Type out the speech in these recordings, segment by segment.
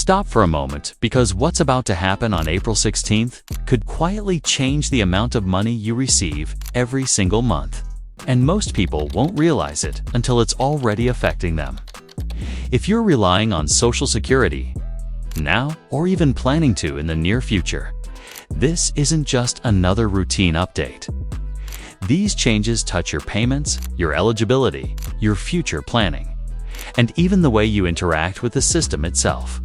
Stop for a moment, because what's about to happen on April 16th could quietly change the amount of money you receive every single month. And most people won't realize it until it's already affecting them. If you're relying on Social Security now, or even planning to in the near future, this isn't just another routine update. These changes touch your payments, your eligibility, your future planning, and even the way you interact with the system itself.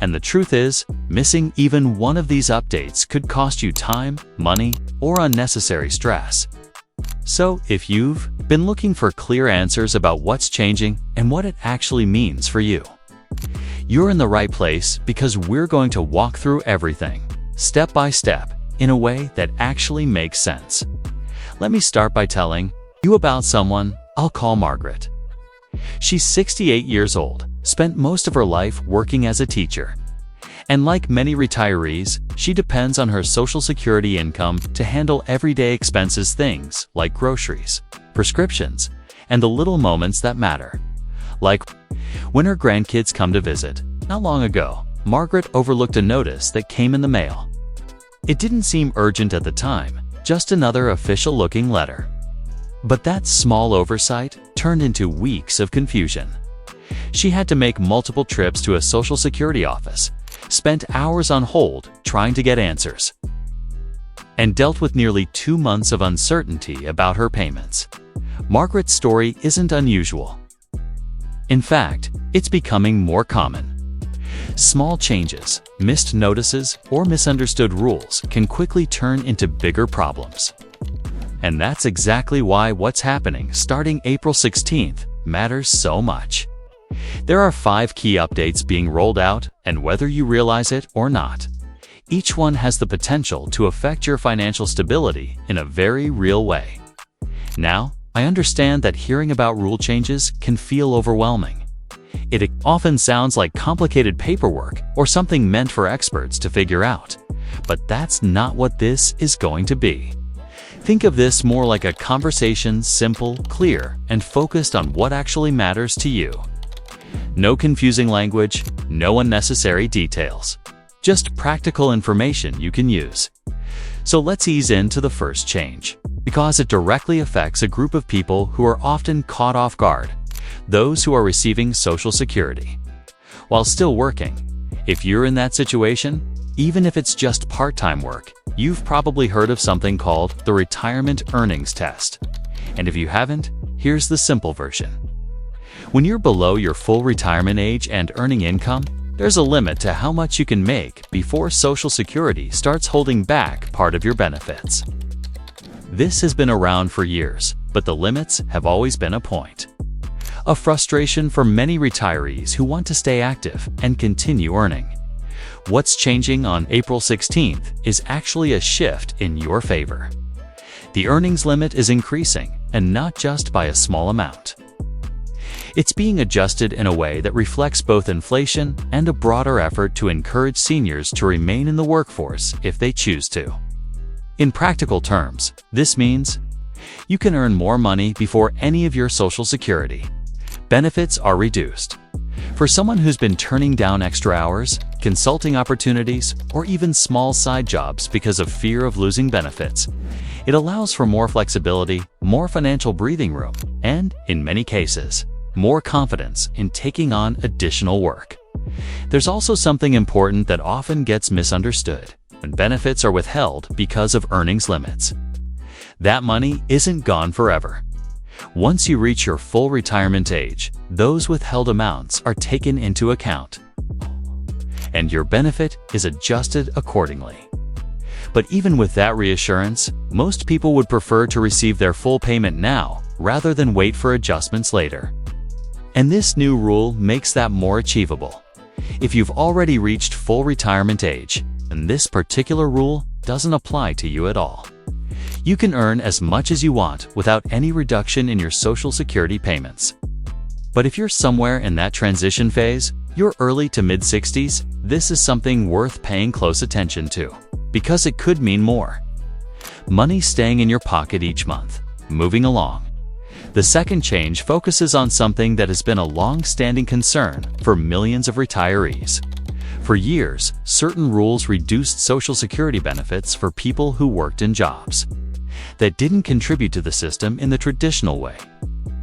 And the truth is, missing even one of these updates could cost you time, money, or unnecessary stress. So, if you've been looking for clear answers about what's changing and what it actually means for you, you're in the right place, because we're going to walk through everything, step by step, in a way that actually makes sense. Let me start by telling you about someone I'll call Margaret. She's 68 years old, spent most of her life working as a teacher. And like many retirees, she depends on her Social Security income to handle everyday expenses, things like groceries, prescriptions, and the little moments that matter. Like when her grandkids come to visit. Not long ago, Margaret overlooked a notice that came in the mail. It didn't seem urgent at the time, just another official-looking letter. But that small oversight turned into weeks of confusion. She had to make multiple trips to a Social Security office, spent hours on hold trying to get answers, and dealt with nearly 2 months of uncertainty about her payments. Margaret's story isn't unusual. In fact, it's becoming more common. Small changes, missed notices, or misunderstood rules can quickly turn into bigger problems. And that's exactly why what's happening starting April 16th matters so much. There are 5 key updates being rolled out, and whether you realize it or not, each one has the potential to affect your financial stability in a very real way. Now, I understand that hearing about rule changes can feel overwhelming. It often sounds like complicated paperwork or something meant for experts to figure out. But that's not what this is going to be. Think of this more like a conversation, simple, clear, and focused on what actually matters to you. No confusing language, no unnecessary details. Just practical information you can use. So let's ease into the first change, because it directly affects a group of people who are often caught off guard, those who are receiving Social Security while still working. If you're in that situation, even if it's just part-time work, you've probably heard of something called the Retirement Earnings Test. And if you haven't, here's the simple version. When you're below your full retirement age and earning income, there's a limit to how much you can make before Social Security starts holding back part of your benefits. This has been around for years, but the limits have always been a point. A frustration for many retirees who want to stay active and continue earning. What's changing on April 16th is actually a shift in your favor. The earnings limit is increasing, and not just by a small amount. It's being adjusted in a way that reflects both inflation and a broader effort to encourage seniors to remain in the workforce if they choose to. In practical terms, this means you can earn more money before any of your Social Security benefits are reduced. For someone who's been turning down extra hours, consulting opportunities, or even small side jobs because of fear of losing benefits, it allows for more flexibility, more financial breathing room, and, in many cases, more confidence in taking on additional work. There's also something important that often gets misunderstood when benefits are withheld because of earnings limits. That money isn't gone forever. Once you reach your full retirement age, those withheld amounts are taken into account, and your benefit is adjusted accordingly. But even with that reassurance, most people would prefer to receive their full payment now rather than wait for adjustments later. And this new rule makes that more achievable. If you've already reached full retirement age, then this particular rule doesn't apply to you at all. You can earn as much as you want without any reduction in your Social Security payments. But if you're somewhere in that transition phase, you're early to mid-60s, this is something worth paying close attention to, because it could mean more money staying in your pocket each month. Moving along. The second change focuses on something that has been a long-standing concern for millions of retirees: For years, certain rules reduced Social Security benefits for people who worked in jobs that didn't contribute to the system in the traditional way.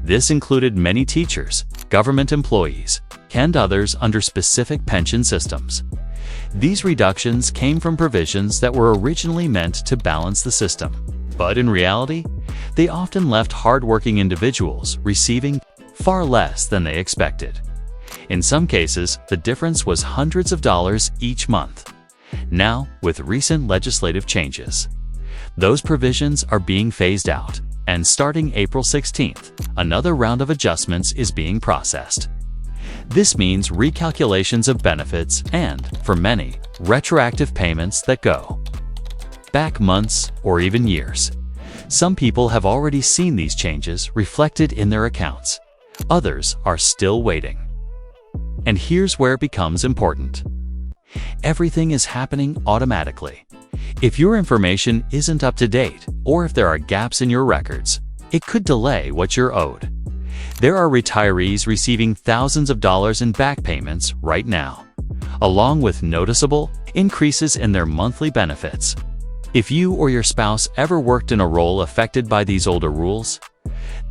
This included many teachers, government employees, and others under specific pension systems. These reductions came from provisions that were originally meant to balance the system, but in reality, they often left hardworking individuals receiving far less than they expected. In some cases, the difference was hundreds of dollars each month. Now, with recent legislative changes, those provisions are being phased out, and starting April 16th, another round of adjustments is being processed. This means recalculations of benefits and, for many, retroactive payments that go back months or even years. Some people have already seen these changes reflected in their accounts. Others are still waiting. And here's where it becomes important. Everything is happening automatically. If your information isn't up to date, or if there are gaps in your records, it could delay what you're owed. There are retirees receiving thousands of dollars in back payments right now, along with noticeable increases in their monthly benefits. If you or your spouse ever worked in a role affected by these older rules,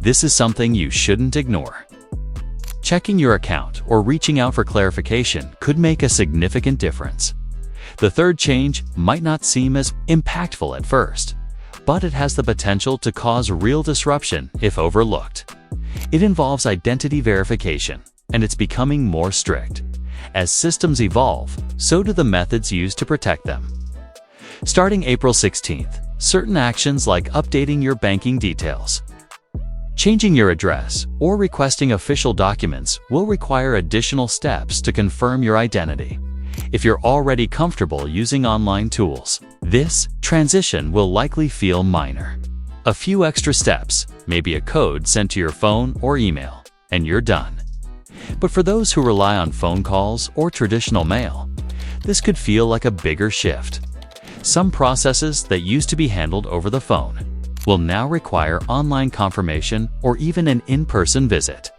this is something you shouldn't ignore. Checking your account or reaching out for clarification could make a significant difference. The third change might not seem as impactful at first, but it has the potential to cause real disruption if overlooked. It involves identity verification, and it's becoming more strict. As systems evolve, so do the methods used to protect them. Starting April 16th, certain actions like updating your banking details, changing your address, or requesting official documents will require additional steps to confirm your identity. If you're already comfortable using online tools, this transition will likely feel minor. A few extra steps, maybe a code sent to your phone or email, and you're done. But for those who rely on phone calls or traditional mail, this could feel like a bigger shift. Some processes that used to be handled over the phone will now require online confirmation or even an in-person visit.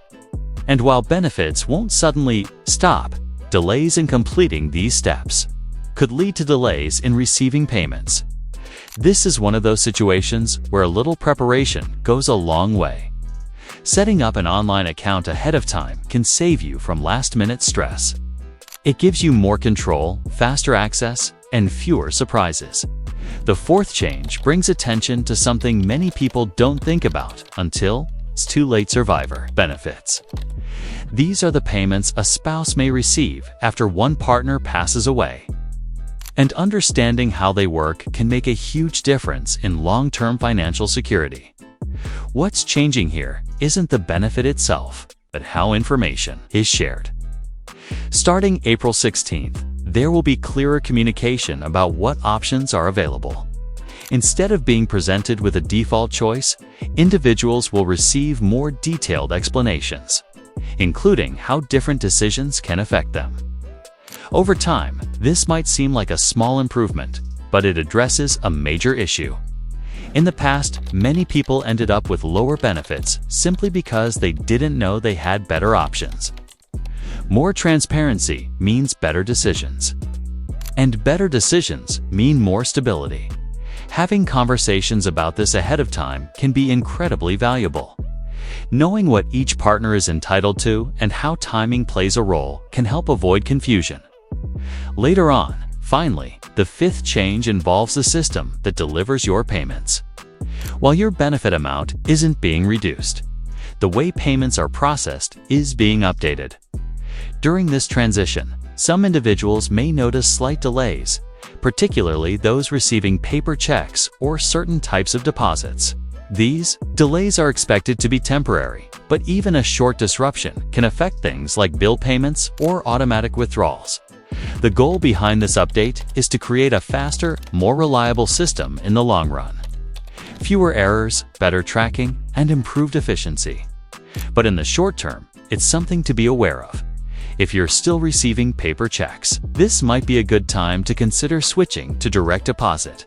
And while benefits won't suddenly stop, delays in completing these steps could lead to delays in receiving payments. This is one of those situations where a little preparation goes a long way. Setting up an online account ahead of time can save you from last-minute stress. It gives you more control, faster access, and fewer surprises. The fourth change brings attention to something many people don't think about until it's too late: survivor benefits. These are the payments a spouse may receive after one partner passes away. And understanding how they work can make a huge difference in long-term financial security. What's changing here isn't the benefit itself, but how information is shared. Starting April 16th, there will be clearer communication about what options are available. Instead of being presented with a default choice, individuals will receive more detailed explanations, including how different decisions can affect them. Over time, this might seem like a small improvement, but it addresses a major issue. In the past, many people ended up with lower benefits simply because they didn't know they had better options. More transparency means better decisions. And better decisions mean more stability. Having conversations about this ahead of time can be incredibly valuable. Knowing what each partner is entitled to and how timing plays a role can help avoid confusion. Later on, finally, the fifth change involves a system that delivers your payments. While your benefit amount isn't being reduced, the way payments are processed is being updated. During this transition, some individuals may notice slight delays, particularly those receiving paper checks or certain types of deposits. These delays are expected to be temporary, but even a short disruption can affect things like bill payments or automatic withdrawals. The goal behind this update is to create a faster, more reliable system in the long run. Fewer errors, better tracking, and improved efficiency. But in the short term, it's something to be aware of. If you're still receiving paper checks, this might be a good time to consider switching to direct deposit.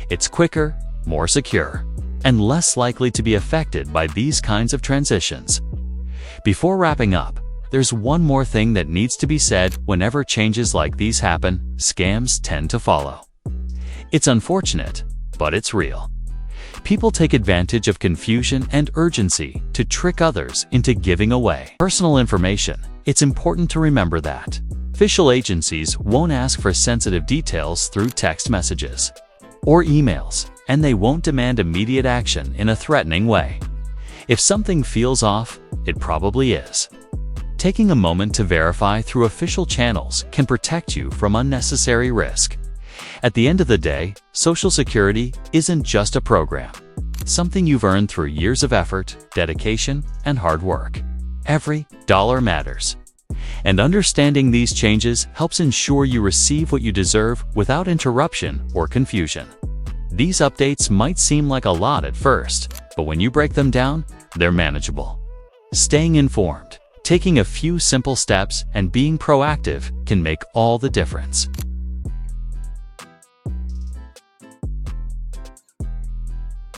It's quicker, more secure, and less likely to be affected by these kinds of transitions. Before wrapping up, There's one more thing that needs to be said whenever changes like these happen: scams tend to follow. It's unfortunate, but it's real. People take advantage of confusion and urgency to trick others into giving away personal information. It's important to remember that official agencies won't ask for sensitive details through text messages or emails, and they won't demand immediate action in a threatening way. If something feels off, it probably is. Taking a moment to verify through official channels can protect you from unnecessary risk. At the end of the day, Social Security isn't just a program. It's something you've earned through years of effort, dedication, and hard work. Every dollar matters. And understanding these changes helps ensure you receive what you deserve without interruption or confusion. These updates might seem like a lot at first, but when you break them down, they're manageable. Staying informed, taking a few simple steps, and being proactive can make all the difference.